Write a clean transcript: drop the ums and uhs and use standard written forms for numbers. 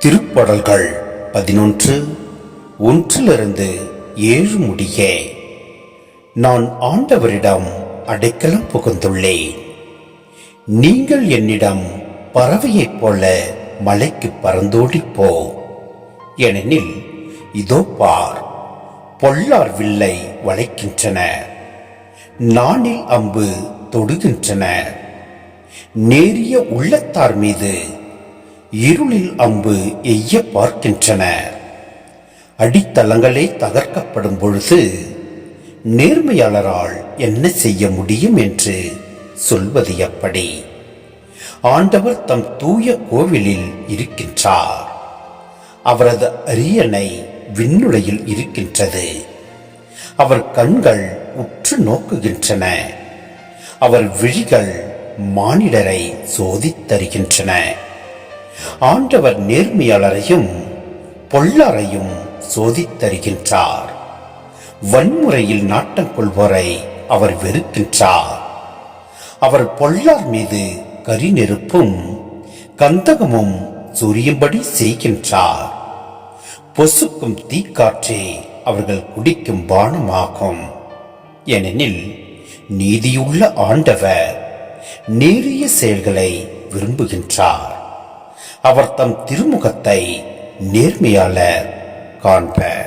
திருப்பாடல்கள் 11 1-7 முடிய. நான் ஆண்டவரிடம் அடைக்கலம் புகுந்துள்ளேன். நீங்கள் என்னிடம் பறவையைப் போல மலைக்கு பறந்தோடிப்போ. ஏனெனில் இதோ பார், பொல்லார் வில்லை வளைக்கின்றனர், நாணில் அம்பு தொடுகின்றனர், நேரிய உள்ளத்தார் மீது இருளில் அம்பு எய்ய பார்க்கின்றனர். அடித்தளங்களே தகர்க்கப்படும் பொழுது நேர்மையாளரால் என்ன செய்ய முடியும் என்று சொல்வது எப்படி? ஆண்டவர் தம் தூய கோவிலில் இருக்கின்றார். அவரது அரியணை விண்ணுலகில் இருக்கின்றது. அவர் கண்கள் உற்று நோக்குகின்றன. அவர் விழிகள் மானிடரை சோதித்தருகின்றன. ஆண்டவர் நேர்மையாளரையும் பொல்லாரையும் சோதித்தருகின்றார். வன்முறையில் நாட்டம் கொள்வோரை அவர் வெறுக்கின்றார். அவர் பொல்லார் மீது கரி நெருப்பும் கந்தகமும் சொரியும்படி செய்கின்றார். பொசுக்கும் தீக்காற்றே அவர்கள் குடிக்கும் பானமாகும். ஏனெனில் நீதியுள்ள ஆண்டவர் நேரிய செயல்களை விரும்புகின்றார். அவர் தம் திருமுகத்தை நேர்மையாளர் காண்பர்.